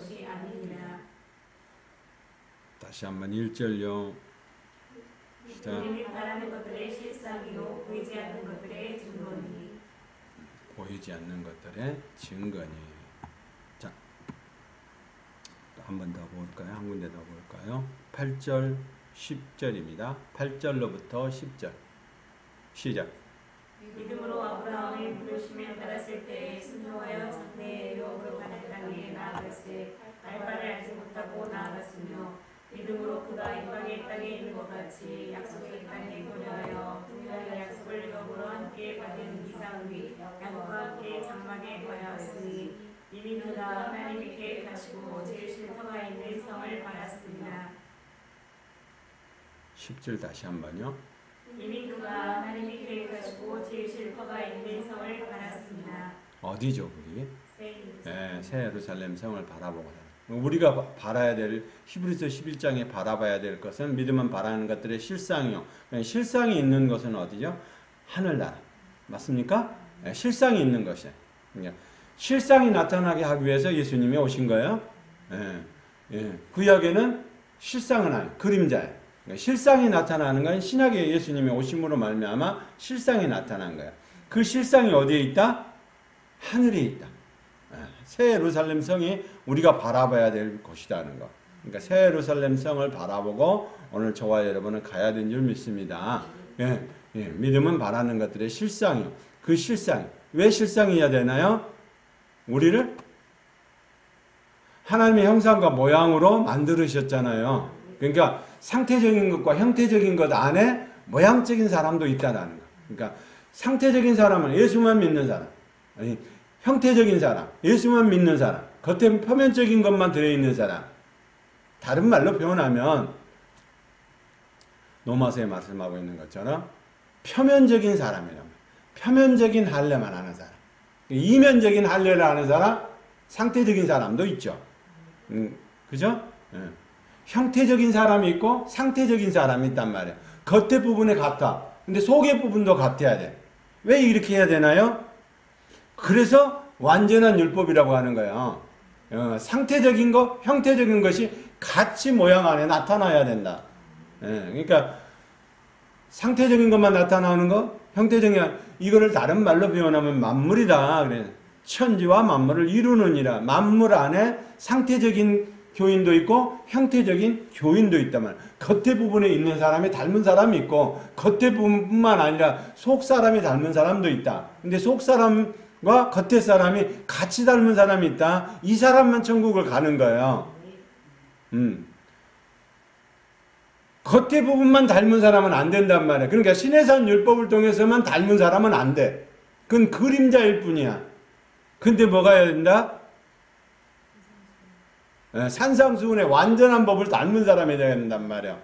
것이 아니니라. 다시 한번 1절요. 시작. 믿음이 바라는 것들의 실상이요 보이지 않는 것들의 증거니. 보이지 않는 것들의 증거니. 자, 한 번 더 볼까요? 한 군데 더 볼까요? 8절, 10절입니다. 8절로부터 10절. 시작. 믿음으로 아브라함이 부르심을 받았을 때에 순종하여 장래의 유업으로 가는 땅에 나아갈새 알바를 알지 못하고 나아갔으며 믿음으로 그가 이방의 땅에 있는 것 같이 약속의 땅에 거류하여 동일하게 약속을 유업으로 함께 받은 이삭이 야곱과 함께 장막에 거하였으니 이미 그가 하나님이 계획하시고 제일 쉼터가 있는 성을 받았습니다. 10절 다시 한번요. 이미 그가 하나님이 계획하시고 제일 쉼터가 있는 성을 받았습니다. 어디죠, 그게? 네, 새 예루살렘 성을 바라보고 우리가 바라야 될 히브리서 11장에 바라봐야 될 것은 믿음은 바라는 것들의 실상이요. 실상이 있는 것은 어디죠? 하늘나라. 맞습니까? 실상이 있는 것이에요. 실상이 나타나게 하기 위해서 예수님이 오신 거예요. 구약에는 실상은 아니에요. 그림자예요. 실상이 나타나는 건 신약에 예수님이 오심으로 말미암아 실상이 나타난 거예요. 그 실상이 어디에 있다? 하늘에 있다. 새 예루살렘 성이 우리가 바라봐야 될 곳이라는 거. 그러니까 새 예루살렘 성을 바라보고 오늘 저와 여러분은 가야 된 줄 믿습니다. 믿음은 바라는 것들의 실상이요. 그 실상. 왜 실상이어야 되나요? 우리를 하나님의 형상과 모양으로 만들으셨잖아요. 그러니까 상태적인 것과 형태적인 것 안에 모양적인 사람도 있다는 거. 그러니까 상태적인 사람은 예수만 믿는 사람. 아니, 형태적인 사람, 예수만 믿는 사람, 겉에 표면적인 것만 들어있는 사람. 다른 말로 표현하면 로마서에 말씀하고 있는 것처럼 표면적인 사람이란 말이에요. 표면적인 할례만 하는 사람. 이면적인 할례를 하는 사람, 상태적인 사람도 있죠. 그죠? 형태적인 사람이 있고 상태적인 사람이 있단 말이에요. 겉에 부분에 같아. 근데 속의 부분도 같아야 돼. 왜 이렇게 해야 되나요? 그래서 완전한 율법이라고 하는 거예요. 상태적인 것, 형태적인 것이 같이 모양 안에 나타나야 된다. 그러니까 상태적인 것만 나타나는 거, 형태적인 이거를 다른 말로 표현하면 만물이다. 그래. 천지와 만물을 이루느니라. 만물 안에 상태적인 교인도 있고 형태적인 교인도 있단 말이야. 겉에 부분에 있는 사람이 닮은 사람이 있고 겉에 부분뿐만 아니라 속 사람이 닮은 사람도 있다. 근데 속 사람과 겉에 사람이 같이 닮은 사람이 있다. 이 사람만 천국을 가는 거예요. 겉에 부분만 닮은 사람은 안 된단 말이야. 그러니까 신해산 율법을 통해서만 닮은 사람은 안 돼. 그건 그림자일 뿐이야. 근데 뭐가 해야 된다? 산상수훈의 완전한 법을 닮은 사람이 돼야 된단 말이야.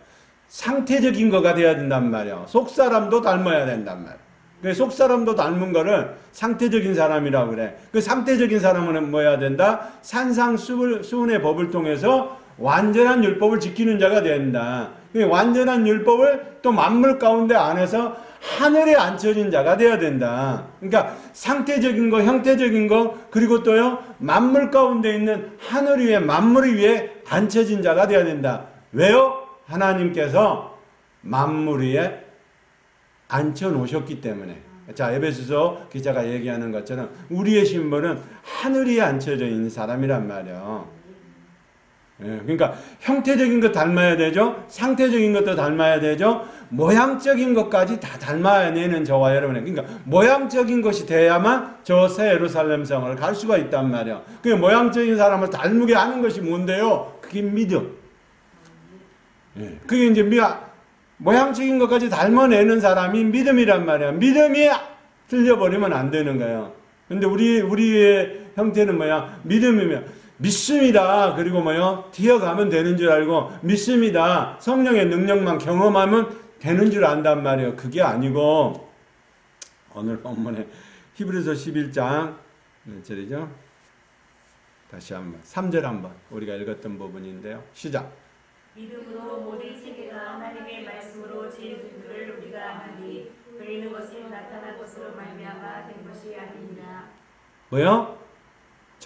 상태적인 거가 돼야 된단 말이야. 속사람도 닮아야 된단 말이야. 그 속사람도 닮은 거를 상태적인 사람이라고 그래. 그 상태적인 사람은 뭐 해야 된다? 산상수훈의 법을 통해서 완전한 율법을 지키는 자가 된다. 완전한 율법을 또 만물 가운데 안에서 하늘에 앉혀진 자가 되어야 된다. 그러니까 상태적인 거, 형태적인 거, 그리고 또요 만물 가운데 있는 하늘 위에 만물 위에 앉혀진 자가 되어야 된다. 왜요? 하나님께서 만물 위에 앉혀 놓으셨기 때문에. 자, 에베소서 기자가 얘기하는 것처럼 우리의 신분은 하늘 위에 앉혀져 있는 사람이란 말이에요. 그러니까 형태적인 것 닮아야 되죠. 상태적인 것도 닮아야 되죠. 모양적인 것까지 다 닮아야 되는 저와 여러분의, 그러니까 모양적인 것이 돼야만 저 새 예루살렘 성을 갈 수가 있단 말이에요. 그 모양적인 사람을 닮게 하는 것이 뭔데요? 그게 믿음. 그게 이제 모양적인 것까지 닮아내는 사람이 믿음이란 말이에요. 믿음이 틀려버리면 안 되는 거예요. 근데 우리의 형태는 뭐야? 믿음이면 믿습니다. 그리고 뭐요? 뛰어가면 되는 줄 알고 믿습니다. 성령의 능력만 경험하면 되는 줄 안단 말이에요. 그게 아니고 오늘 본문에 히브리서 11장 몇 절이죠? 다시 한번 3절 한번 우리가 읽었던 부분인데요. 시작. 믿음으로 모든 세계가 하나님의 말씀으로 지어진 것을 우리가 아나니 보이는 것이 나타난 것으로 말미암아 된 것이 아니니라. 뭐요?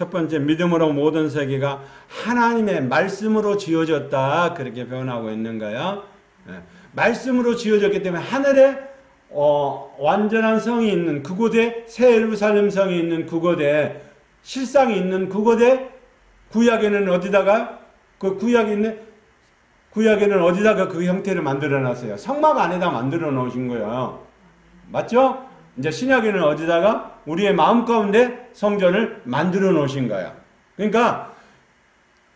첫 번째, 믿음으로 모든 세계가 하나님의 말씀으로 지어졌다. 그렇게 표현하고 있는 거예요. 말씀으로 지어졌기 때문에 하늘에 완전한 성이 있는 그곳에 새 예루살렘 성이 있는 그곳에 실상이 있는 그곳에 구약에는 어디다가 그 구약에는 어디다가 그 형태를 만들어 놨어요. 성막 안에다 만들어 놓으신 거예요. 맞죠? 이제 신약에는 어디다가 우리의 마음 가운데 성전을 만들어 놓으신 거야. 그러니까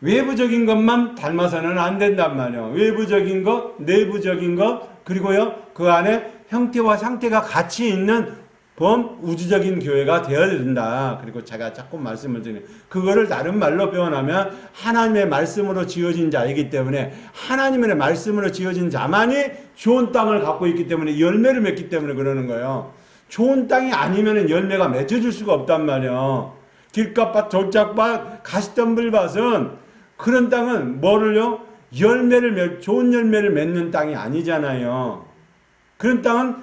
외부적인 것만 닮아서는 안 된단 말이에요. 외부적인 것, 내부적인 것, 그리고요 그 안에 형태와 상태가 같이 있는 범우주적인 교회가 되어야 된다. 그리고 제가 자꾸 말씀을 드리는 그거를 다른 말로 표현하면 하나님의 말씀으로 지어진 자이기 때문에 하나님의 말씀으로 지어진 자만이 좋은 땅을 갖고 있기 때문에 열매를 맺기 때문에 그러는 거예요. 좋은 땅이 아니면 열매가 맺어질 수가 없단 말이에요. 길가밭, 졸작밭, 가시덤불밭은 그런 땅은 뭐를요? 좋은 열매를 맺는 땅이 아니잖아요. 그런 땅은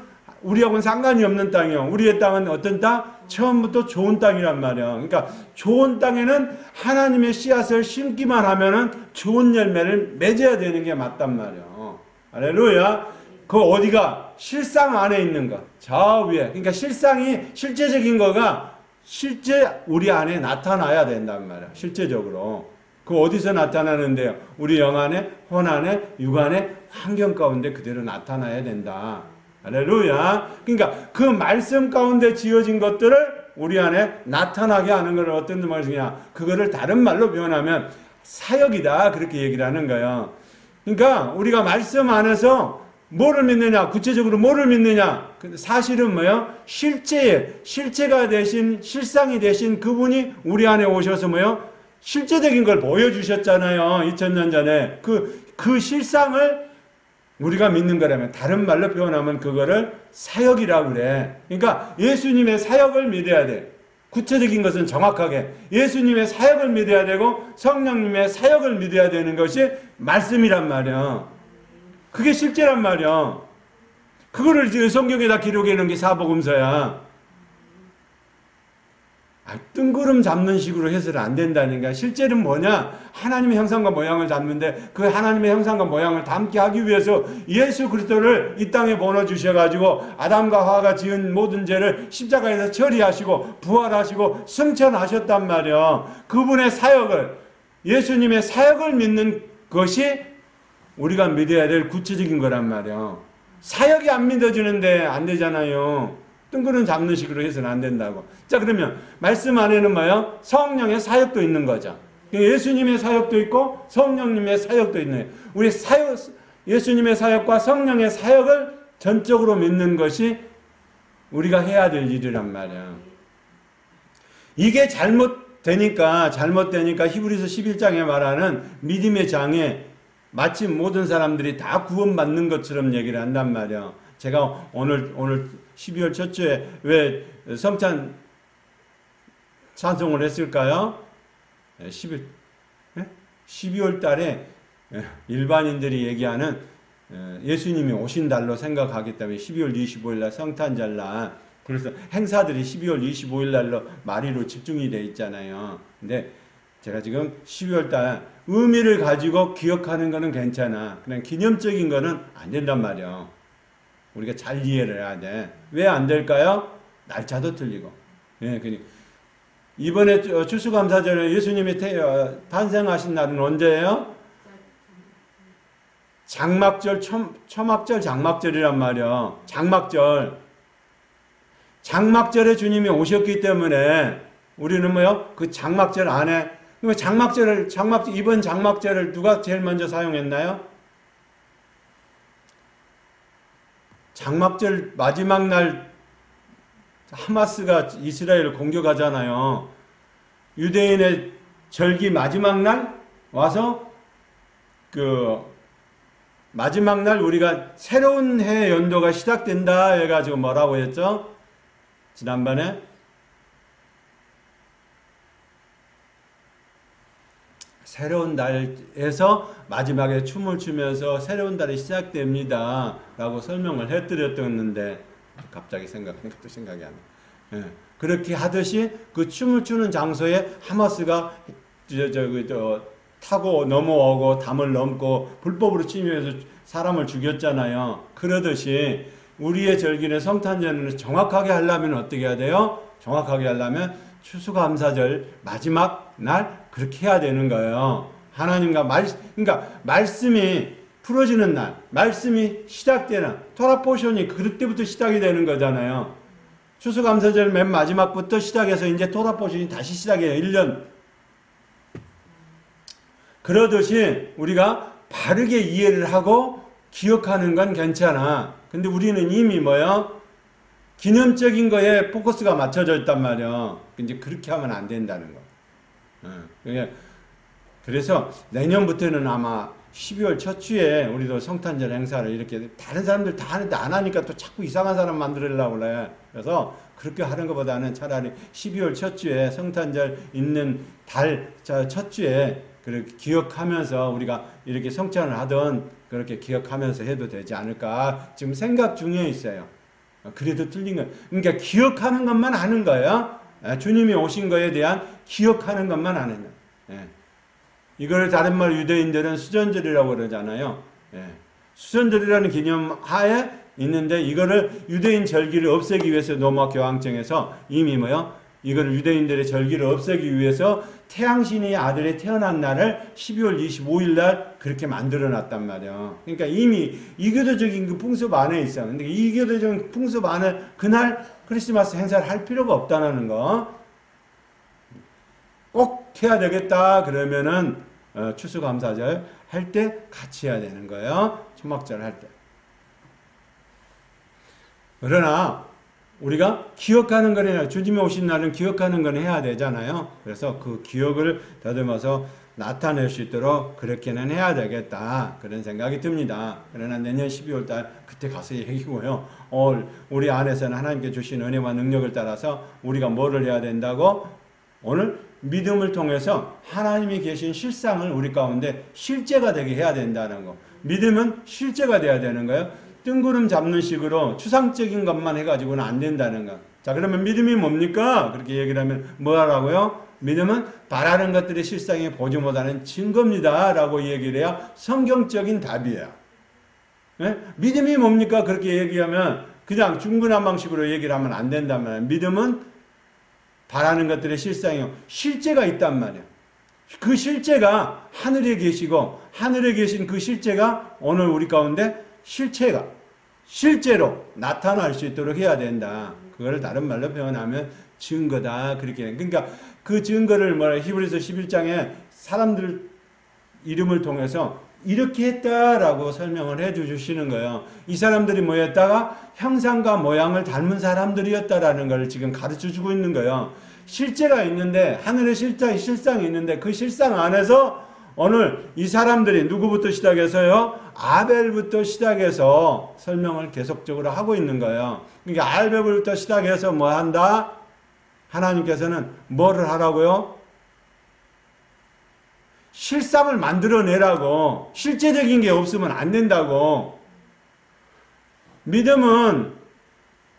우리하고는 상관이 없는 땅이요. 우리의 땅은 어떤 땅? 처음부터 좋은 땅이란 말이에요. 그러니까 좋은 땅에는 하나님의 씨앗을 심기만 하면은 좋은 열매를 맺어야 되는 게 맞단 말이에요. 할렐루야. 그 어디가? 실상 안에 있는 것. 저 위에. 그러니까 실제적인 거가 실제 우리 안에 나타나야 된단 말이에요. 실제적으로. 그 어디서 나타나는데요? 우리 영 안에, 혼 안에, 육 안에, 환경 가운데 그대로 나타나야 된다. 할렐루야. 그러니까 그 말씀 가운데 지어진 것들을 우리 안에 나타나게 하는 걸 어떤 말이냐. 그거를 다른 말로 표현하면 사역이다. 그렇게 얘기를 하는 거예요. 그러니까 우리가 말씀 안에서 뭐를 믿느냐? 구체적으로 뭐를 믿느냐? 사실은 뭐예요? 실체가 되신, 실상이 되신 그분이 우리 안에 오셔서 뭐예요? 실제적인 걸 보여주셨잖아요. 2000년 전에. 그 실상을 우리가 믿는 거라면 다른 말로 표현하면 그거를 사역이라고 그래. 그러니까 예수님의 사역을 믿어야 돼. 구체적인 것은 정확하게 예수님의 사역을 믿어야 되고 성령님의 사역을 믿어야 되는 것이 말씀이란 말이야. 그게 실제란 말이야. 그거를 지금 성경에다 기록해 놓은 게 사복음서야. 뜬구름 잡는 식으로 해서는 안 된다니까. 실제는 뭐냐? 하나님의 형상과 모양을 잡는데 그 하나님의 형상과 모양을 담게 하기 위해서 예수 그리스도를 이 땅에 보내주셔가지고 아담과 하와가 지은 모든 죄를 십자가에서 처리하시고 부활하시고 승천하셨단 말이야. 그분의 사역을, 예수님의 사역을 믿는 것이 우리가 믿어야 될 구체적인 거란 말이야. 사역이 안 믿어지는데 안 되잖아요. 뜬구름 잡는 식으로 해서는 안 된다고. 자, 그러면 말씀 안에는 뭐예요? 성령의 사역도 있는 거죠. 예수님의 사역도 있고 성령님의 사역도 있는 거예요. 우리 예수님의 사역과 성령의 사역을 전적으로 믿는 것이 우리가 해야 될 일이란 말이에요. 이게 잘못되니까 히브리서 11장에 말하는 믿음의 장에 마치 모든 사람들이 다 구원받는 것처럼 얘기를 한단 말이에요. 제가 오늘 12월 첫 주에 왜 성찬 찬송을 했을까요? 12월 달에 일반인들이 얘기하는 예수님이 오신 달로 생각하기 때문에 12월 25일 날 성탄절 날, 그래서 행사들이 12월 25일 날로 마리로 집중이 돼 있잖아요. 근데 제가 지금 12월 달 의미를 가지고 기억하는 거는 괜찮아. 그냥 기념적인 거는 안 된단 말이야. 우리가 잘 이해를 해야 돼. 왜 안 될까요? 날짜도 틀리고. 예, 그러니까 이번에 추수감사절에 예수님이 탄생하신 날은 언제예요? 장막절, 초막절, 장막절이란 말이야. 장막절에 주님이 오셨기 때문에 우리는 뭐요? 그 장막절 안에, 이번 장막절을 누가 제일 먼저 사용했나요? 장막절 마지막 날 하마스가 이스라엘을 공격하잖아요. 유대인의 절기 마지막 날 와서 마지막 날 우리가 새로운 해 연도가 시작된다 해가지고 뭐라고 했죠? 지난번에 새로운 달에서 마지막에 춤을 추면서 새로운 달이 시작됩니다 라고 설명을 해드렸었는데 갑자기 생각하니까 또 생각이 안 나. 예. 그렇게 하듯이 그 춤을 추는 장소에 하마스가 타고 넘어오고 담을 넘고 불법으로 침입해서 사람을 죽였잖아요. 그러듯이 우리의 절기는 성탄절은 정확하게 하려면 어떻게 해야 돼요? 정확하게 하려면 추수감사절 마지막 날 그렇게 해야 되는 거예요. 하나님과 그러니까 말씀이 풀어지는 날, 말씀이 시작되는 토라 포션이 그때부터 시작이 되는 거잖아요. 추수감사절 맨 마지막부터 시작해서 이제 토라 포션이 다시 시작해요. 1년. 그러듯이 우리가 바르게 이해를 하고 기억하는 건 괜찮아. 근데 우리는 이미 뭐요? 기념적인 거에 포커스가 맞춰져 있단 말이야. 이제 그렇게 하면 안 된다는 거. 그래서 내년부터는 아마 12월 첫 주에 우리도 성탄절 행사를 이렇게 다른 사람들 다 하는데 안 하니까 또 자꾸 이상한 사람 만들려고 그래. 그래서 그렇게 하는 것보다는 차라리 12월 첫 주에 성탄절 있는 달 첫 주에 그렇게 기억하면서 우리가 이렇게 성찬을 하던 그렇게 기억하면서 해도 되지 않을까 지금 생각 중에 있어요. 그래도 틀린 거예요. 그러니까 기억하는 것만 하는 거예요. 주님이 오신 거에 대한 기억하는 것만 하는 거예요. 이걸 다른 말 유대인들은 수전절이라고 그러잖아요. 수전절이라는 개념 하에 있는데 이거를 유대인 절기를 없애기 위해서 로마 교황청에서 이미 뭐요? 이거를 유대인들의 절기를 없애기 위해서 태양신의 아들이 태어난 날을 12월 25일 날 그렇게 만들어 놨단 말이에요. 그러니까 이미 이교도적인 그 풍습 안에 있어요. 근데 이교도적인 풍습 안에 그날 크리스마스 행사를 할 필요가 없다는 거. 꼭 해야 되겠다 그러면은 추수감사절 할 때 같이 해야 되는 거예요. 초막절 할 때. 그러나 우리가 기억하는 거는 주님이 오신 날은 기억하는 건 해야 되잖아요. 그래서 그 기억을 더듬어서 나타낼 수 있도록 그렇게는 해야 되겠다 그런 생각이 듭니다. 그러나 내년 12월 달 그때 가서 얘기고요. 우리 안에서는 하나님께 주신 은혜와 능력을 따라서 우리가 뭐를 해야 된다고? 오늘 믿음을 통해서 하나님이 계신 실상을 우리 가운데 실제가 되게 해야 된다는 거. 믿음은 실제가 돼야 되는 거예요. 뜬구름 잡는 식으로 추상적인 것만 해가지고는 안 된다는 거. 자, 그러면 믿음이 뭡니까? 그렇게 얘기를 하면 뭐 하라고요? 믿음은 바라는 것들의 실상에 보지 못하는 증거입니다. 라고 얘기를 해야 성경적인 답이에요. 믿음이 뭡니까? 그렇게 얘기하면 그냥 중구난방식으로 얘기를 하면 안 된단 말이에요. 믿음은 바라는 것들의 실상이요. 실제가 있단 말이에요. 그 실제가 하늘에 계시고 하늘에 계신 그 실제가 오늘 우리 가운데 실체가 실제로 나타날 수 있도록 해야 된다. 그걸 다른 말로 표현하면 증거다. 그렇게. 그러니까 그 증거를 히브리서 11장에 사람들 이름을 통해서 이렇게 했다라고 설명을 해 주시는 거예요. 이 사람들이 뭐였다가 형상과 모양을 닮은 사람들이었다라는 걸 지금 가르쳐 주고 있는 거예요. 실제가 있는데 하늘의 실상이 있는데 그 실상 안에서 오늘 이 사람들이 누구부터 시작해서요? 아벨부터 시작해서 설명을 계속적으로 하고 있는 거예요. 그러니까 아벨부터 시작해서 뭐 한다? 하나님께서는 뭐를 하라고요? 실상을 만들어내라고. 실제적인 게 없으면 안 된다고. 믿음은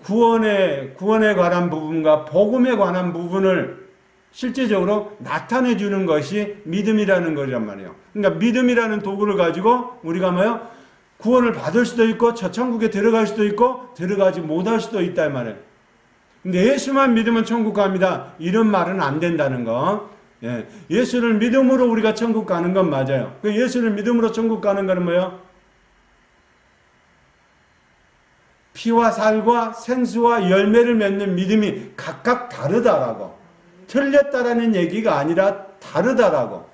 구원에 관한 부분과 복음에 관한 부분을 실제적으로 나타내 주는 것이 믿음이라는 거란 말이에요. 그러니까 믿음이라는 도구를 가지고 우리가 뭐요? 구원을 받을 수도 있고 천국에 들어갈 수도 있고 들어가지 못할 수도 있다 이 말이에요. 근데 예수만 믿으면 천국 갑니다. 이런 말은 안 된다는 거. 예수를 믿음으로 우리가 천국 가는 건 맞아요. 그 예수를 믿음으로 천국 가는 거는 뭐예요? 피와 살과 생수와 열매를 맺는 믿음이 각각 다르다라고. 틀렸다라는 얘기가 아니라 다르다라고.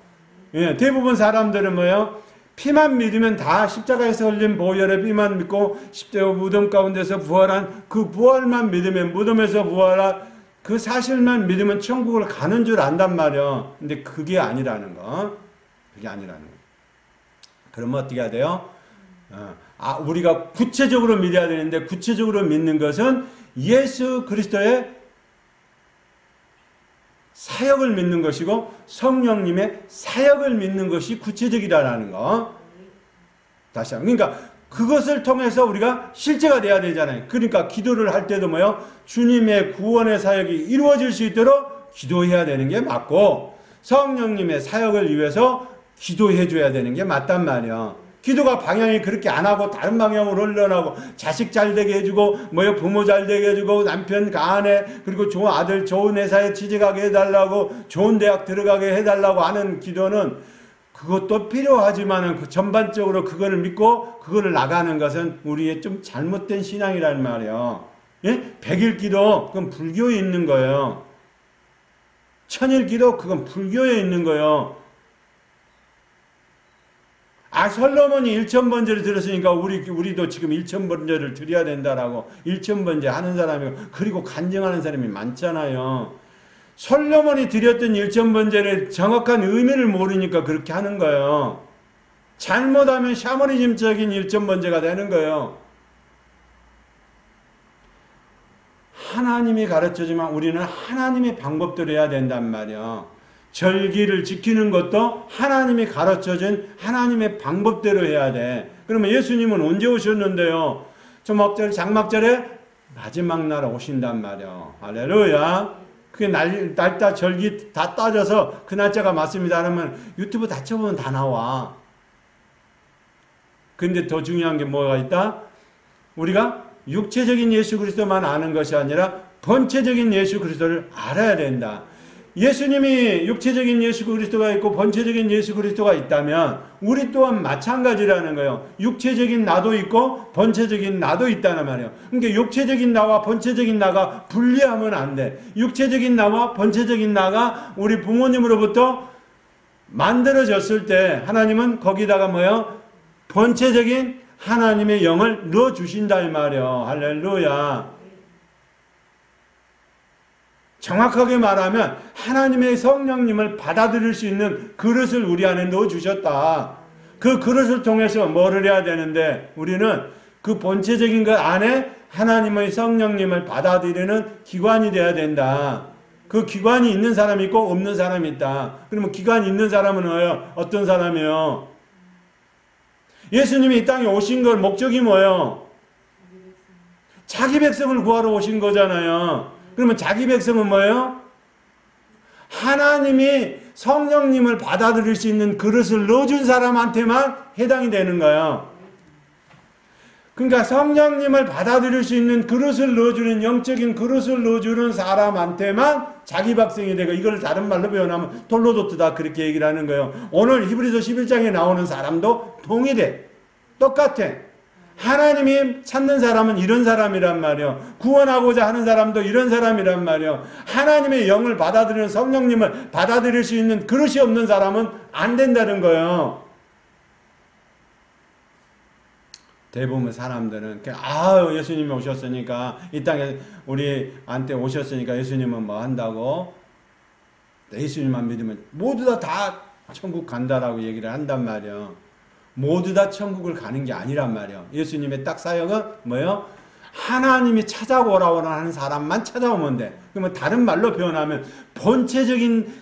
대부분 사람들은 뭐예요? 피만 믿으면 다 십자가에서 흘린 보혈의 피만 믿고 십자가 무덤 가운데서 부활한 그 부활만 믿으면 무덤에서 부활한 그 사실만 믿으면 천국을 가는 줄 안단 말이야. 근데 그게 아니라는 거. 그게 아니라는 거. 그러면 어떻게 해야 돼요? 우리가 구체적으로 믿어야 되는데 구체적으로 믿는 것은 예수 그리스도의 사역을 믿는 것이고 성령님의 사역을 믿는 것이 구체적이라는 거. 다시 한번. 그러니까 그것을 통해서 우리가 실제가 돼야 되잖아요. 그러니까 기도를 할 때도 뭐요? 주님의 구원의 사역이 이루어질 수 있도록 기도해야 되는 게 맞고, 성령님의 사역을 위해서 기도해 줘야 되는 게 맞단 말이야. 기도가 방향이 그렇게 안 하고 다른 방향으로 흘러나고, 자식 잘 되게 해주고 뭐요, 부모 잘 되게 해주고, 남편 아내 그리고 좋은 아들 좋은 회사에 취직하게 해달라고, 좋은 대학 들어가게 해달라고 하는 기도는 그것도 필요하지만은 그 전반적으로 그거를 믿고 그거를 나가는 것은 우리의 좀 잘못된 신앙이란 말이에요. 예? 백일 기도 그건 불교에 있는 거예요. 천일 기도 그건 불교에 있는 거예요. 아, 솔로몬이 1000번제를 드렸으니까 우리도 지금 1000번제를 드려야 된다라고 1000번제 하는 사람이고, 그리고 간증하는 사람이 많잖아요. 솔로몬이 드렸던 1000번제의 정확한 의미를 모르니까 그렇게 하는 거예요. 잘못하면 샤머니즘적인 1000번제가 되는 거예요. 하나님이 가르쳐주면 우리는 하나님의 방법대로 해야 된단 말이야. 절기를 지키는 것도 하나님이 가르쳐준 하나님의 방법대로 해야 돼. 그러면 예수님은 언제 오셨는데요? 초막절, 장막절에 마지막 날 오신단 말이야. 할렐루야. 그게 날짜 절기 다 따져서 그 날짜가 맞습니다 그러면 유튜브 다 쳐보면 다 나와. 근데 더 중요한 게 뭐가 있다? 우리가 육체적인 예수 그리스도만 아는 것이 아니라 본체적인 예수 그리스도를 알아야 된다. 예수님이 육체적인 예수 그리스도가 있고 본체적인 예수 그리스도가 있다면 우리 또한 마찬가지라는 거예요. 육체적인 나도 있고 본체적인 나도 있다는 말이에요. 그러니까 육체적인 나와 본체적인 나가 분리하면 안 돼. 육체적인 나와 본체적인 나가 우리 부모님으로부터 만들어졌을 때 하나님은 거기다가 뭐예요? 본체적인 하나님의 영을 넣어주신다 이 말이에요. 할렐루야. 정확하게 말하면 하나님의 성령님을 받아들일 수 있는 그릇을 우리 안에 넣어주셨다. 그 그릇을 통해서 뭐를 해야 되는데 우리는 그 본체적인 것 안에 하나님의 성령님을 받아들이는 기관이 돼야 된다. 그 기관이 있는 사람이 있고 없는 사람이 있다. 그러면 기관이 있는 사람은 뭐예요? 어떤 사람이요? 예수님이 이 땅에 오신 걸 목적이 뭐예요? 자기 백성을 구하러 오신 거잖아요. 그러면 자기 백성은 뭐예요? 하나님이 성령님을 받아들일 수 있는 그릇을 넣어준 사람한테만 해당이 되는 거예요. 그러니까 성령님을 받아들일 수 있는 그릇을 넣어주는, 영적인 그릇을 넣어주는 사람한테만 자기 백성이 되고, 이걸 다른 말로 표현하면 돌로도트다 그렇게 얘기를 하는 거예요. 오늘 히브리서 11장에 나오는 사람도 동일해. 똑같아. 하나님이 찾는 사람은 이런 사람이란 말이에요. 구원하고자 하는 사람도 이런 사람이란 말이에요. 하나님의 영을 받아들이는, 성령님을 받아들일 수 있는 그릇이 없는 사람은 안 된다는 거예요. 대부분 사람들은 예수님이 오셨으니까, 이 땅에 우리한테 오셨으니까 예수님은 뭐 한다고, 예수님만 믿으면 모두 다 천국 간다라고 얘기를 한단 말이에요. 모두 다 천국을 가는 게 아니란 말이에요. 예수님의 딱 사역은 뭐예요? 하나님이 찾아오라고 하는 사람만 찾아오면 돼. 그러면 다른 말로 표현하면 본체적인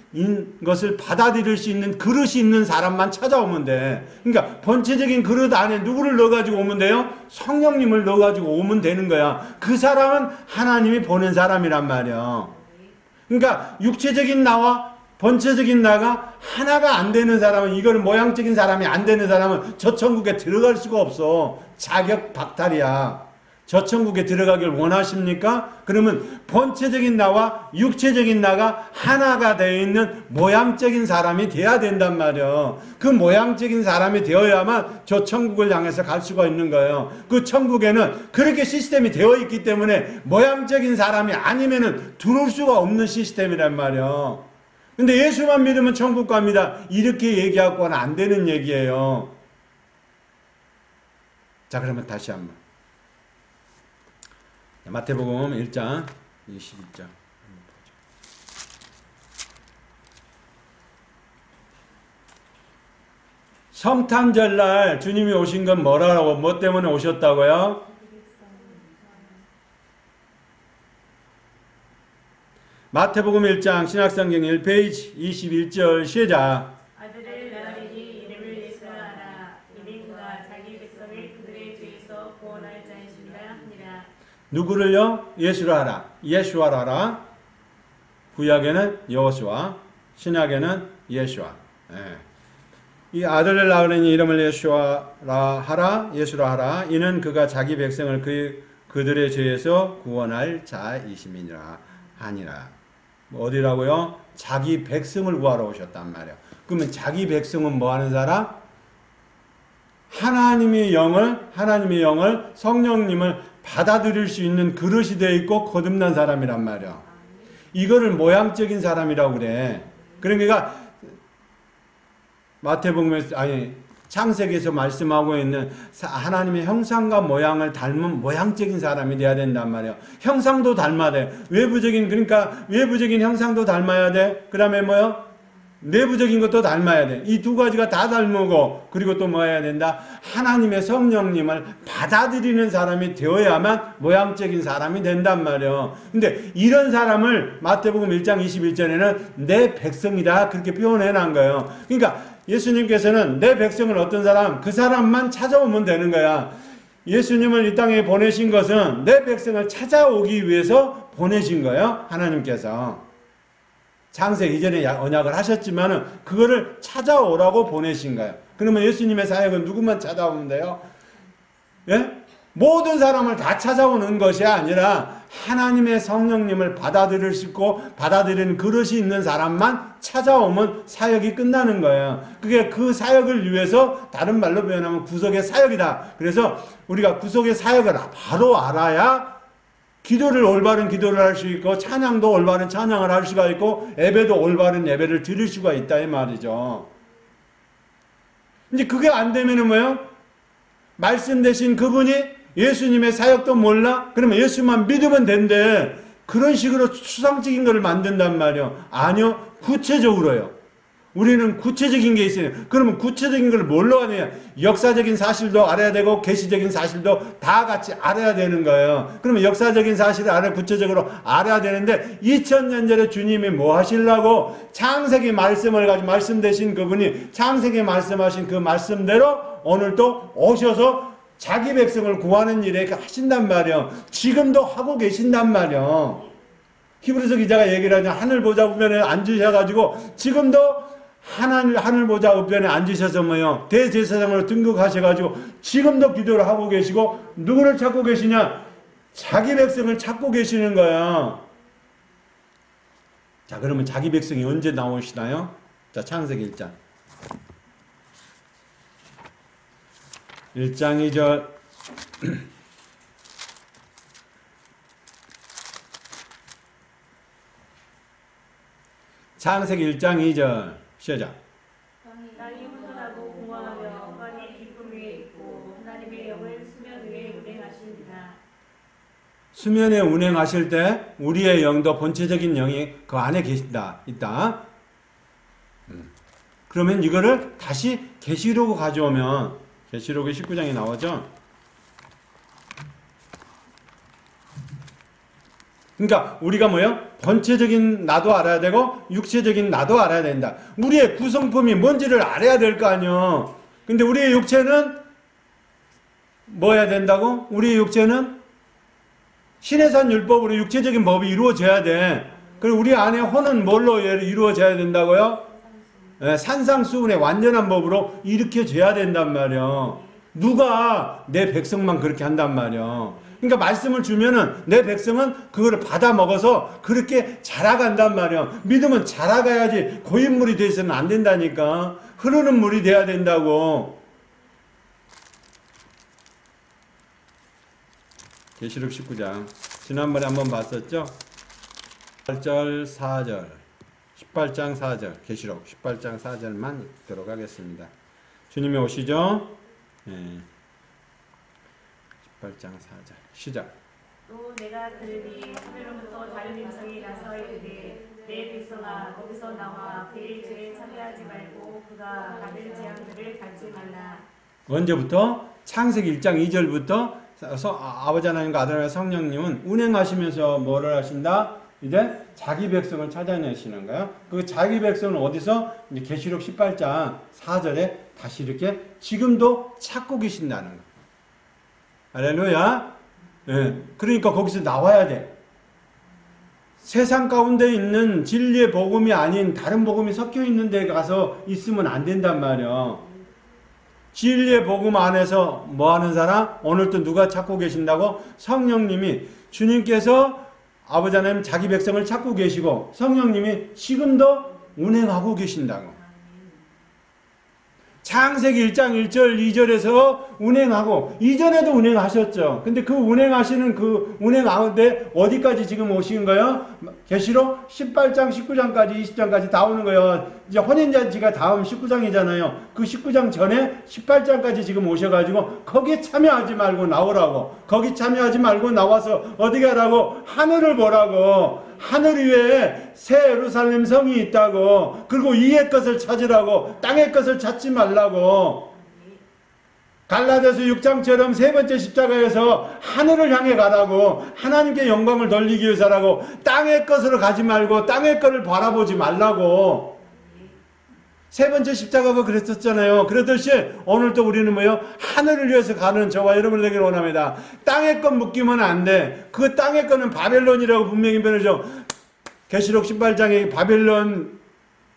것을 받아들일 수 있는 그릇이 있는 사람만 찾아오면 돼. 그러니까 본체적인 그릇 안에 누구를 넣어가지고 오면 돼요? 성령님을 넣어가지고 오면 되는 거야. 그 사람은 하나님이 보낸 사람이란 말이에요. 그러니까 육체적인 나와 본체적인 나가 하나가 안 되는 사람은, 이거는 모양적인 사람이 안 되는 사람은 저 천국에 들어갈 수가 없어. 자격 박탈이야. 저 천국에 들어가길 원하십니까? 그러면 본체적인 나와 육체적인 나가 하나가 되어 있는 모양적인 사람이 돼야 된단 말이에요. 그 모양적인 사람이 되어야만 저 천국을 향해서 갈 수가 있는 거예요. 그 천국에는 그렇게 시스템이 되어 있기 때문에 모양적인 사람이 아니면은 들어올 수가 없는 시스템이란 말이에요. 근데 예수만 믿으면 천국 갑니다. 이렇게 얘기하고는 안 되는 얘기예요. 자, 그러면 다시 한번. 마태복음 1장 21절. 성탄절날 주님이 오신 건 뭐라고, 뭐 때문에 오셨다고요? 마태복음 1장 신약성경 1페이지 21절 시작. 아들을 낳으리니 이름을 예수라 하라. 이는 그가 자기 백성을 그들의 누구를요? 예수를 하라. 예수를 하라. 구약에는 여호수아, 신약에는 예수아. 예. 이 아들을 낳으려니 이름을 예수라 하라. 예수라 하라. 이는 그가 자기 백성을 그들의 죄에서 구원할 자이심이니라 하니라. 어디라고요? 자기 백성을 구하러 오셨단 말이에요. 그러면 자기 백성은 뭐 하는 사람? 하나님의 영을 성령님을 받아들일 수 있는 그릇이 되어 있고 거듭난 사람이란 말이야. 이거를 모양적인 사람이라고 그래. 그러니까 마태복음에서 창세기에서 말씀하고 있는 하나님의 형상과 모양을 닮은 모양적인 사람이 돼야 된단 말이야. 형상도 닮아야 돼. 그러니까 외부적인 형상도 닮아야 돼. 그다음에 뭐요? 내부적인 것도 닮아야 돼. 이 두 가지가 다 닮고 그리고 또 뭐 해야 된다? 하나님의 성령님을 받아들이는 사람이 되어야만 모양적인 사람이 된단 말이에요. 근데 이런 사람을 마태복음 1장 21절에는 내 백성이다 그렇게 표현해 놓은 거예요. 그러니까 예수님께서는 내 백성은 어떤 사람? 그 사람만 찾아오면 되는 거야. 예수님을 이 땅에 보내신 것은 내 백성을 찾아오기 위해서 보내신 거예요. 하나님께서. 창세 이전에 언약을 하셨지만은 그거를 찾아오라고 보내신 거예요. 그러면 예수님의 사역은 누구만 찾아오면 돼요? 예? 모든 사람을 다 찾아오는 것이 아니라 하나님의 성령님을 받아들일 수 있고 받아들이는 그릇이 있는 사람만 찾아오면 사역이 끝나는 거예요. 그게 그 사역을 위해서 다른 말로 표현하면 구속의 사역이다. 그래서 우리가 구속의 사역을 바로 알아야 기도를 올바른 기도를 할 수 있고 찬양도 올바른 찬양을 할 수가 있고 예배도 올바른 예배를 드릴 수가 있다 이 말이죠. 이제 그게 안 되면은 뭐예요? 말씀 대신 그분이 예수님의 사역도 몰라? 그러면 예수만 믿으면 된대. 그런 식으로 추상적인 것을 만든단 말이에요. 아니요. 구체적으로요. 우리는 구체적인 게 있어요. 그러면 구체적인 걸 뭘로 하느냐? 역사적인 사실도 알아야 되고 계시적인 사실도 다 같이 알아야 되는 거예요. 그러면 역사적인 사실을 알아 구체적으로 알아야 되는데 2000년 전에 주님이 뭐 하시려고 창세기 말씀을 가지고 말씀 되신 그분이 창세기 말씀하신 그 말씀대로 오늘 또 오셔서 자기 백성을 구하는 일에 하신단 말이에요. 지금도 하고 계신단 말이에요. 히브리서 기자가 얘기를 하냐 하늘 보좌 우편에 앉으셔가지고 지금도 하늘 보좌 우편에 앉으셔서 뭐요 대제사장으로 등극하셔가지고 지금도 기도를 하고 계시고 누구를 찾고 계시냐? 자기 백성을 찾고 계시는 거야. 자, 그러면 자기 백성이 언제 나오시나요? 자, 창세기 1장 2절 창세기 1장 2절 시작. 땅이 hun련하고 공허하며 환히 기쁨 위에 있고 하나님의 영을 수면 위에 운행하시니라. 수면에 운행하실 때 우리의 영도 본체적인 영이 그 안에 있다. 그러면 이거를 다시 계시록으로 가져오면 계시록의 19장에 나오죠. 그러니까 우리가 뭐예요? 본체적인 나도 알아야 되고 육체적인 나도 알아야 된다. 우리의 구성품이 뭔지를 알아야 될 거 아니에요. 근데 우리의 육체는 뭐 해야 된다고? 우리의 육체는 신해산 율법으로 육체적인 법이 이루어져야 돼. 그리고 우리 안에 혼은 뭘로 이루어져야 된다고요? 산상수훈의 완전한 법으로 일으켜져야 된단 말이에요. 누가 내 백성만 그렇게 한단 말이에요. 그러니까 말씀을 주면은 내 백성은 그거를 받아 먹어서 그렇게 자라간단 말이에요. 믿으면 자라가야지 고인물이 되어서는 안 된다니까. 흐르는 물이 돼야 된다고. 계시록 19장 지난번에 한번 봤었죠? 18절 4절 18장 4절 계시록 18장 4절만 읽도록 하겠습니다. 주님이 오시죠? 18장 4절 시작. 또 내가 들으니 하늘로부터 다른 음성이 나서 이르되 내 백성아 거기서 나와 그의 죄에 참여하지 말고 그가 받을 재앙들을 받지 말라. 언제부터? 창세기 1장 2절부터 아버지 하나님과 아들 하나님 성령님은 운행하시면서 뭐를 하신다? 이제 자기 백성을 찾아내시는 거예요. 그 자기 백성은 어디서? 이제 계시록 18장 4절에 다시 이렇게 지금도 찾고 계신다는 거예요. 할렐루야. 예, 그러니까 거기서 나와야 돼. 세상 가운데 있는 진리의 복음이 아닌 다른 복음이 섞여 있는 데 가서 있으면 안 된단 말이야. 진리의 복음 안에서 뭐 하는 사람? 오늘 또 누가 찾고 계신다고? 성령님이, 주님께서 아버지 하나님 자기 백성을 찾고 계시고 성령님이 지금도 운행하고 계신다고. 창세기 1장 1절 2절에서 운행하고 이전에도 운행하셨죠. 근데 그 운행하시는 그 운행 가운데 어디까지 지금 오신 거예요? 계시록 18장 19장까지 20장까지 다 오는 거예요. 이제 혼인잔치가 다음 19장이잖아요. 그 19장 전에 18장까지 지금 오셔가지고 거기에 참여하지 말고 나오라고. 거기 참여하지 말고 나와서 어떻게 하라고? 하늘을 보라고. 하늘 위에 새 예루살렘 성이 있다고. 그리고 위의 것을 찾으라고. 땅의 것을 찾지 말라고. 갈라디아서 6장처럼 세 번째 십자가에서 하늘을 향해 가라고. 하나님께 영광을 돌리기 위해서라고. 땅의 것으로 가지 말고 땅의 것을 바라보지 말라고. 세 번째 십자가가 그랬었잖아요. 그러듯이 오늘도 우리는 뭐요? 하늘을 위해서 가는 저와 여러분이 되기를 원합니다. 땅의 것 묶이면 안 돼. 그 땅의 것은 바벨론이라고 분명히 변하죠. 계시록 18장에 바벨론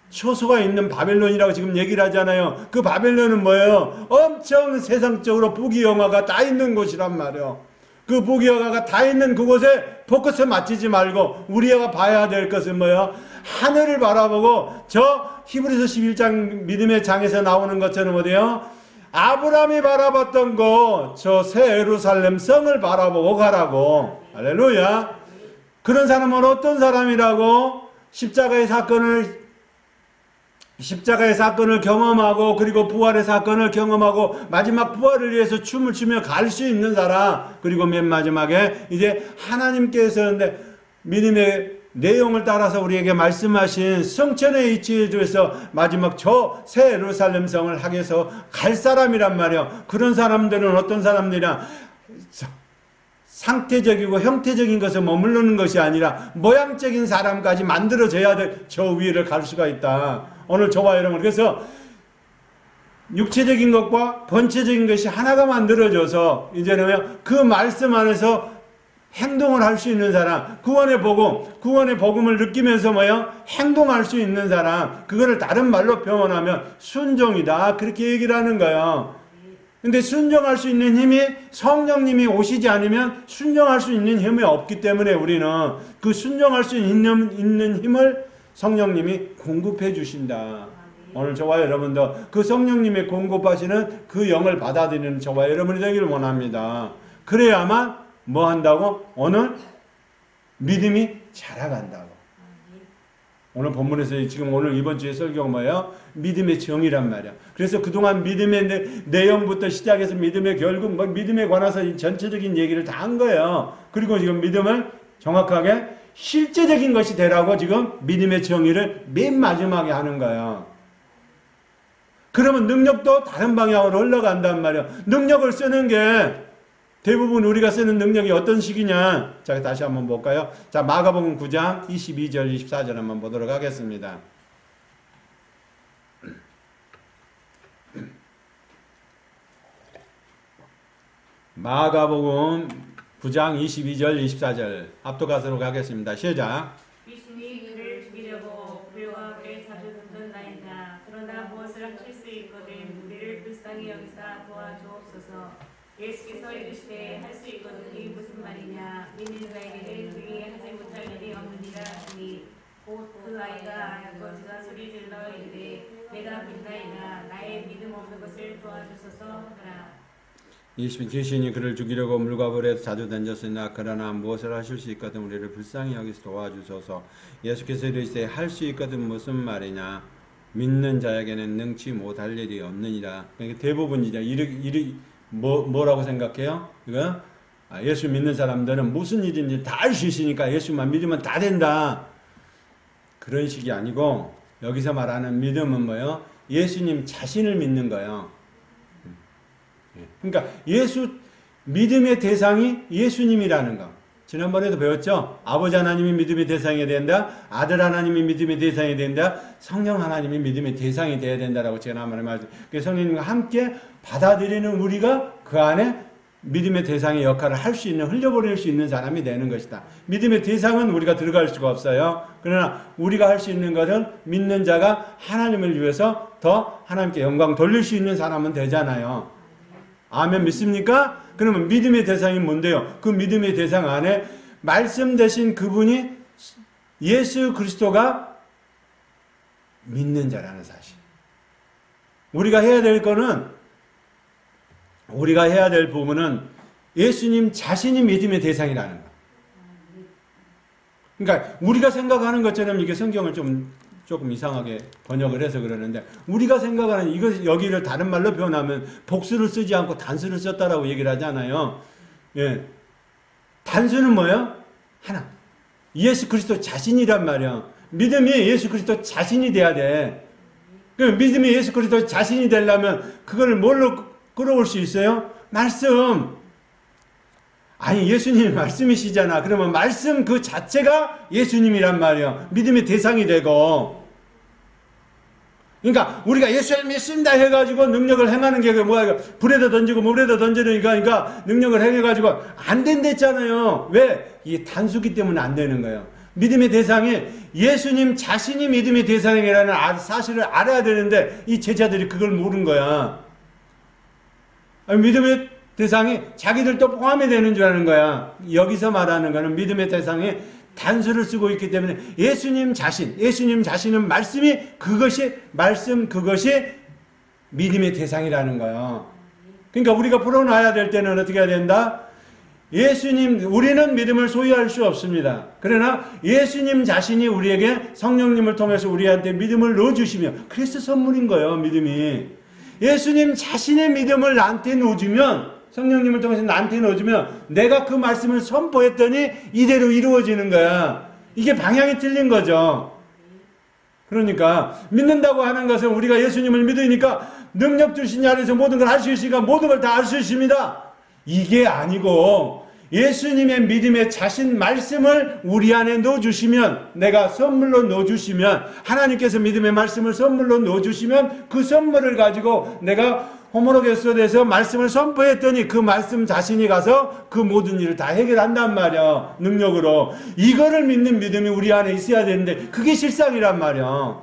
초소가 있는 바벨론이라고 지금 얘기를 하잖아요. 그 바벨론은 뭐예요? 엄청 세상적으로 부귀영화가 다 있는 곳이란 말이에요. 그 부귀영화가 다 있는 그곳에 포커스 맞추지 말고 우리가 봐야 될 것은 뭐예요? 하늘을 바라보고 저 히브리서 11장 믿음의 장에서 나오는 것처럼 어디요? 아브라함이 바라봤던 거 저 새 예루살렘 성을 바라보고 가라고. 할렐루야. 그런 사람은 어떤 사람이라고? 십자가의 사건을 경험하고 그리고 부활의 사건을 경험하고 마지막 부활을 위해서 춤을 추며 갈 수 있는 사람. 그리고 맨 마지막에 이제 하나님께서 믿음의 내용을 따라서 우리에게 말씀하신 성천에 위치해 주셔서 마지막 저 새 예루살렘 성을 향해서 갈 사람이란 말이에요. 그런 사람들은 어떤 사람들이냐? 상태적이고 형태적인 것에 머무르는 것이 아니라 모양적인 사람까지 만들어져야 될 저 위를 갈 수가 있다. 오늘 저와 여러분, 그래서 육체적인 것과 본체적인 것이 하나가 만들어져서 이제는 그 말씀 안에서 행동을 할 수 있는 사람, 구원의 복음을 느끼면서 행동할 수 있는 사람, 그거를 다른 말로 표현하면 순종이다. 그렇게 얘기를 하는 거예요. 근데 순종할 수 있는 힘이 성령님이 오시지 않으면 순종할 수 있는 힘이 없기 때문에 우리는 그 순종할 수 있는 힘을 성령님이 공급해 주신다. 오늘 저와 여러분도 그 성령님의 공급하시는 그 영을 받아들이는 저와 여러분이 되기를 원합니다. 그래야만 뭐 한다고? 오늘 믿음이 자라간다고. 오늘 본문에서 지금 오늘 이번 주에 설교가 뭐예요? 믿음의 정의란 말이야. 그래서 그동안 믿음의 내용부터 시작해서 믿음의 결국 믿음에 관해서 전체적인 얘기를 다 한 거예요. 그리고 지금 믿음을 정확하게 실제적인 것이 되라고 지금 믿음의 정의를 맨 마지막에 하는 거예요. 그러면 능력도 다른 방향으로 흘러간단 말이에요. 능력을 쓰는 게 대부분 우리가 쓰는 능력이 어떤 식이냐? 자, 다시 한번 볼까요? 자, 마가복음 9장 22절 24절 한번 보도록 하겠습니다. 마가복음 9장 22절 24절 합독하도록 하겠습니다. 시작. 귀신이 그를 죽이려고 그와 그의 자주 듣던 나이다. 그러나 무엇을 하실 수 있거든 우리를 불쌍히 여기사 도와주옵소서. 예수께서 이르시되 할 수 있거든이 무슨 말이냐? 믿는 자에게는 그에게 하지 못할 일이 없느니라 하니 곧 그 아이가 아버지가 소리질러 이르되 내가 믿나이다. 나의 믿음 없는 것을 도와주소서 하더라. 귀신이 그를 죽이려고 물과 불에 자주 던졌으나 그러나 무엇을 하실 수 있거든 우리를 불쌍히 여기서 도와주소서. 예수께서 이르시되 할 수 있거든 무슨 말이냐? 믿는 자에게는 능치 못할 일이 없느니라. 그러니까 대부분 이제 뭐라고 생각해요? 이거? 예수 믿는 사람들은 무슨 일인지 다 할 수 있으니까 예수만 믿으면 다 된다. 그런 식이 아니고 여기서 말하는 믿음은 뭐예요? 예수님 자신을 믿는 거예요. 그러니까 믿음의 대상이 예수님이라는 거. 지난번에도 배웠죠? 아버지 하나님이 믿음의 대상이 된다. 아들 하나님이 믿음의 대상이 된다. 성령 하나님이 믿음의 대상이 되어야 된다라고 제가 한번 말씀. 그래서 성령님과 함께 받아들이는 우리가 그 안에 믿음의 대상의 역할을 할 수 있는, 흘려보낼 수 있는 사람이 되는 것이다. 믿음의 대상은 우리가 들어갈 수가 없어요. 그러나 우리가 할 수 있는 것은 믿는 자가 하나님을 위해서 더 하나님께 영광 돌릴 수 있는 사람은 되잖아요. 아멘 믿습니까? 그러면 믿음의 대상이 뭔데요? 그 믿음의 대상 안에 말씀 되신 그분이 예수 그리스도가 믿는 자라는 사실. 우리가 해야 될 거는, 우리가 해야 될 부분은 예수님 자신이 믿음의 대상이라는 거. 그러니까 우리가 생각하는 것처럼, 이게 성경을 조금 이상하게 번역을 해서 그러는데, 우리가 생각하는 이거 여기를 다른 말로 표현하면 복수를 쓰지 않고 단수를 썼다라고 얘기를 하잖아요. 예. 단수는 뭐예요? 하나. 예수 그리스도 자신이란 말이야. 믿음이 예수 그리스도 자신이 돼야 돼. 그 믿음이 예수 그리스도 자신이 되려면 그걸 뭘로 끌어올 수 있어요? 말씀. 아니 예수님이 말씀이시잖아. 그러면 말씀 그 자체가 예수님이란 말이야. 믿음의 대상이 되고. 그러니까 우리가 예수님 믿습니다 해가지고 능력을 행하는 게 뭐야? 불에다 던지고 물에다 던지니까 그러니까 능력을 행해가지고 안 된댔잖아요. 왜? 이게 단수기 때문에 안 되는 거예요. 믿음의 대상이 예수님 자신이 믿음의 대상이라는 사실을 알아야 되는데 이 제자들이 그걸 모르는 거야. 믿음의 대상이 자기들도 포함이 되는 줄 아는 거야. 여기서 말하는 거는 믿음의 대상이 단수를 쓰고 있기 때문에 예수님 자신은 말씀이 그것이 믿음의 대상이라는 거야. 그러니까 우리가 풀어놔야 될 때는 어떻게 해야 된다? 우리는 믿음을 소유할 수 없습니다. 그러나 예수님 자신이 우리에게 성령님을 통해서 우리한테 믿음을 넣어주시면, 그래서 선물인 거예요, 믿음이. 예수님 자신의 믿음을 나한테 넣어주면, 성령님을 통해서 나한테 넣어주면 내가 그 말씀을 선포했더니 이대로 이루어지는 거야. 이게 방향이 틀린 거죠. 그러니까 믿는다고 하는 것은 우리가 예수님을 믿으니까 능력 주신 안에서 모든 걸 할 수 있으니까 모든 걸 다 할 수 있습니다. 이게 아니고 예수님의 믿음의 자신 말씀을 우리 안에 넣어주시면, 내가 선물로 넣어주시면, 하나님께서 믿음의 말씀을 선물로 넣어주시면 그 선물을 가지고 내가 호모로게스에서 말씀을 선포했더니 그 말씀 자신이 가서 그 모든 일을 다 해결한단 말이야. 능력으로. 이거를 믿는 믿음이 우리 안에 있어야 되는데 그게 실상이란 말이야.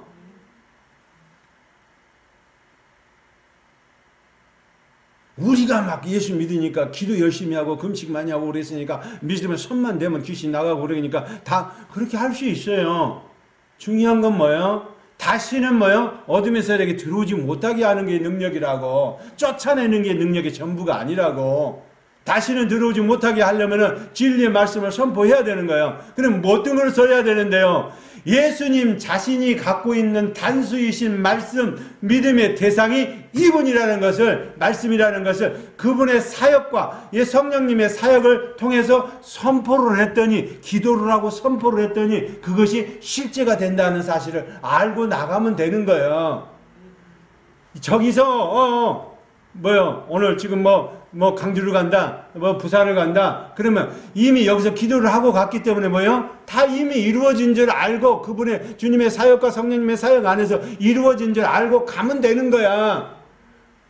우리가 막 예수 믿으니까 기도 열심히 하고 금식 많이 하고 그랬으니까 믿으면 손만 대면 귀신 나가고 그러니까 다 그렇게 할 수 있어요. 중요한 건 뭐예요? 다시는 뭐예요? 어둠의 세력에 들어오지 못하게 하는 게 능력이라고. 쫓아내는 게 능력의 전부가 아니라고. 다시는 들어오지 못하게 하려면 진리의 말씀을 선포해야 되는 거예요. 그럼 어떤 걸 써야 되는데요? 예수님 자신이 갖고 있는 단수이신 말씀, 믿음의 대상이 이분이라는 것을, 말씀이라는 것을 그분의 사역과 성령님의 사역을 통해서 선포를 했더니, 기도를 하고 선포를 했더니 그것이 실제가 된다는 사실을 알고 나가면 되는 거예요. 저기서 오늘 지금 강주를 간다, 부산을 간다. 그러면 이미 여기서 기도를 하고 갔기 때문에 다 이미 이루어진 줄 알고, 그분의 주님의 사역과 성령님의 사역 안에서 이루어진 줄 알고 가면 되는 거야.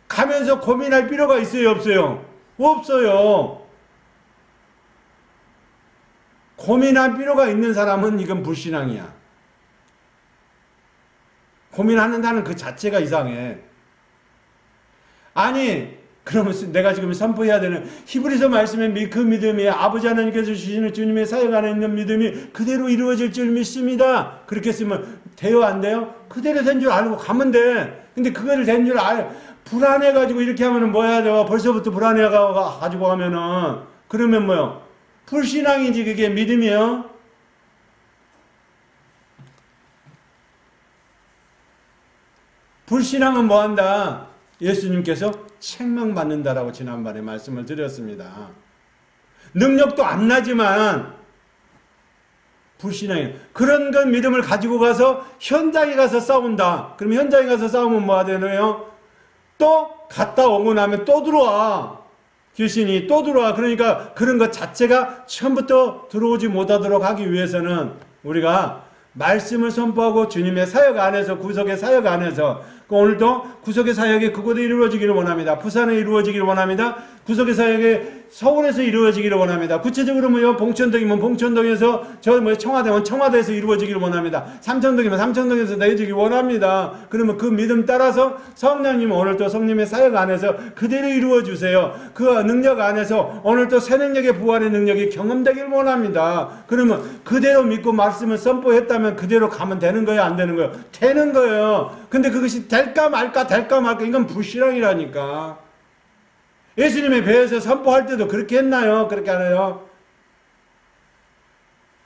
가면서 고민할 필요가 있어요, 없어요? 없어요. 고민할 필요가 있는 사람은 이건 불신앙이야. 고민한다는 그 자체가 이상해. 아니, 그러면 내가 지금 선포해야 되는 히브리서 말씀의 그 믿음이 아버지 하나님께서 주시는 주님의 사역 안에 있는 믿음이 그대로 이루어질 줄 믿습니다. 그렇게 쓰면 돼요, 안 돼요? 그대로 된 줄 알고 가면 돼. 근데 그거를 된 줄 불안해가지고 이렇게 하면은 뭐야, 내가 벌써부터 불안해가지고 하면은, 그러면 불신앙이지, 그게 믿음이에요? 불신앙은 뭐 한다? 예수님께서 책망받는다라고 지난번에 말씀을 드렸습니다. 능력도 안 나지만 불신앙이에요. 그런 건 믿음을 가지고 가서 현장에 가서 싸운다. 그럼 현장에 가서 싸우면 뭐가 되나요? 또 갔다 오고 나면 또 들어와. 귀신이 또 들어와. 그러니까 그런 것 자체가 처음부터 들어오지 못하도록 하기 위해서는 우리가 말씀을 선포하고 주님의 사역 안에서, 구속의 사역 안에서 오늘도 구속의 사역이 그곳에 이루어지기를 원합니다. 부산에 이루어지기를 원합니다. 구속의 사역이 서울에서 이루어지기를 원합니다. 구체적으로 뭐요? 봉천동이면 봉천동에서 청와대면 청와대에서 이루어지기를 원합니다. 삼청동이면 삼청동에서 내어지기를 원합니다. 그러면 그 믿음 따라서 성령님 오늘도 성령의 사역 안에서 그대로 이루어 주세요. 그 능력 안에서 오늘도 새 능력의 부활의 능력이 경험되기를 원합니다. 그러면 그대로 믿고 말씀을 선포했다면 그대로 가면 되는 거예요? 안 되는 거예요? 되는 거예요. 근데 그것이 될까 말까 이건 불신앙이라니까. 예수님의 배에서 선포할 때도 그렇게 했나요? 그렇게 안 해요?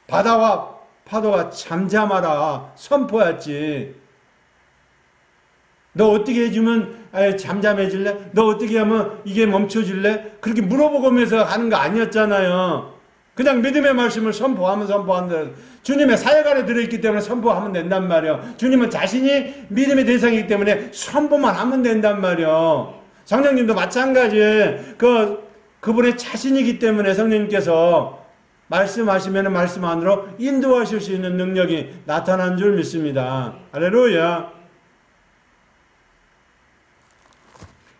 바다와 파도가 잠잠하라 선포했지. 너 어떻게 해주면 잠잠해질래? 너 어떻게 하면 이게 멈춰질래? 그렇게 물어보면서 하는 거 아니었잖아요. 그냥 믿음의 말씀을 선포하면 선포한다. 주님의 사역 안에 들어있기 때문에 선포하면 된단 말이에요. 주님은 자신이 믿음의 대상이기 때문에 선포만 하면 된단 말이에요. 성령님도 마찬가지. 그분의 자신이기 때문에 성령님께서 말씀하시면 말씀 안으로 인도하실 수 있는 능력이 나타난 줄 믿습니다. 할렐루야.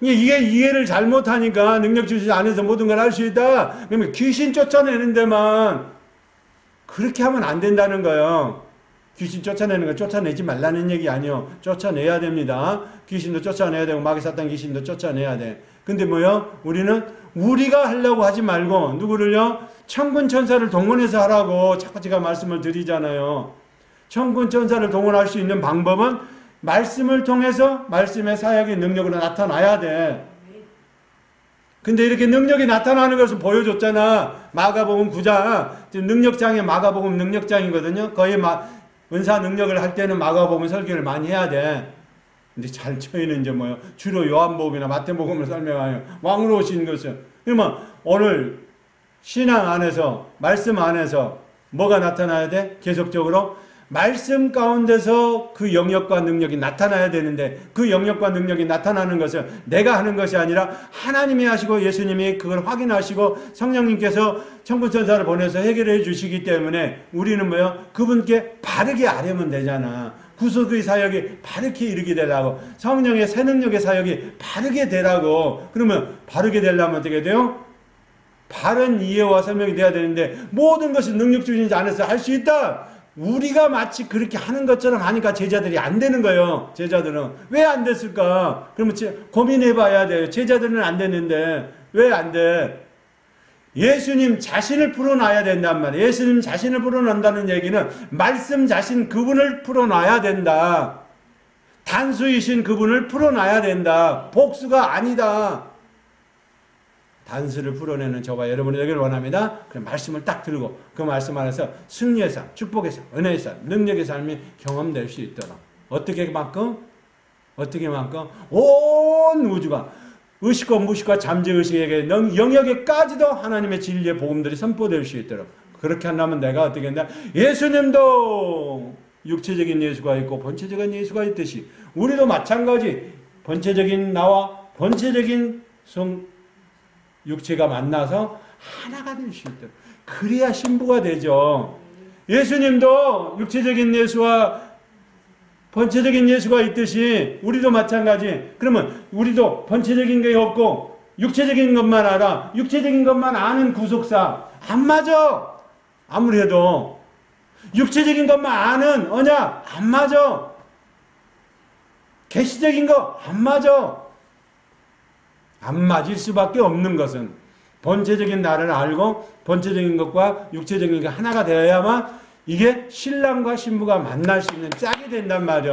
이게 이해를 잘못하니까 능력 주시지 않아서 모든 걸 할 수 있다. 그러면 귀신 쫓아내는 데만 그렇게 하면 안 된다는 거예요. 귀신 쫓아내는 거 쫓아내지 말라는 얘기 아니요. 쫓아내야 됩니다. 귀신도 쫓아내야 되고 마귀 사탄 귀신도 쫓아내야 돼. 근데 뭐요? 우리는 우리가 하려고 하지 말고 누구를요? 천군 천사를 동원해서 하라고 자꾸 제가 말씀을 드리잖아요. 천군 천사를 동원할 수 있는 방법은 말씀을 통해서 말씀의 사역의 능력으로 나타나야 돼. 근데 이렇게 능력이 나타나는 것을 보여줬잖아. 마가복음 9장 능력장의 마가복음 능력장이거든요. 거의 은사 능력을 할 때는 마가복음 설교를 많이 해야 돼. 근데 저희는 이제 뭐요? 주로 요한복음이나 마태복음을 설명하여 왕으로 오신 것을. 그러면 오늘 신앙 안에서 말씀 안에서 뭐가 나타나야 돼? 계속적으로 말씀 가운데서 그 영역과 능력이 나타나야 되는데 그 영역과 능력이 나타나는 것은 내가 하는 것이 아니라 하나님이 하시고 예수님이 그걸 확인하시고 성령님께서 천군천사를 보내서 해결해 주시기 때문에 우리는 뭐요? 그분께 바르게 아뢰면 되잖아. 구속의 사역이 바르게 이르게 되라고. 성령의 새 능력의 사역이 바르게 되라고. 그러면 바르게 되려면 어떻게 돼요? 바른 이해와 설명이 돼야 되는데 모든 것이 능력 주시지 않아서 할 수 있다. 우리가 마치 그렇게 하는 것처럼 하니까 제자들이 안 되는 거예요. 제자들은. 왜 안 됐을까? 그러면 고민해 봐야 돼요. 제자들은 안 됐는데 왜 안 돼? 예수님 자신을 풀어놔야 된단 말이에요. 예수님 자신을 풀어놓는다는 얘기는 말씀 자신 그분을 풀어놔야 된다. 단수이신 그분을 풀어놔야 된다. 복수가 아니다. 단수를 풀어내는 저와 여러분이 되기를 원합니다. 그 말씀을 딱 들고 그 말씀 안에서 승리의 삶, 축복의 삶, 은혜의 삶, 능력의 삶이 경험될 수 있도록 어떻게만큼 온 우주가 의식과 무식과 잠재의식에게 영역에까지도 하나님의 진리의 복음들이 선포될 수 있도록 그렇게 한다면 내가 어떻게 했냐? 예수님도 육체적인 예수가 있고 본체적인 예수가 있듯이 우리도 마찬가지 본체적인 나와 본체적인 육체가 만나서 하나가 될 수 있도록 그래야 신부가 되죠. 예수님도 육체적인 예수와 본체적인 예수가 있듯이 우리도 마찬가지. 그러면 우리도 본체적인 게 없고 육체적인 것만 알아. 육체적인 것만 아는 구속사 안 맞아. 아무리 해도 육체적인 것만 아는 언약 안 맞아. 계시적인 거 안 맞아. 안 맞을 수밖에 없는 것은 본체적인 나를 알고 본체적인 것과 육체적인 게 하나가 되어야만 이게 신랑과 신부가 만날 수 있는 짝이 된단 말이야.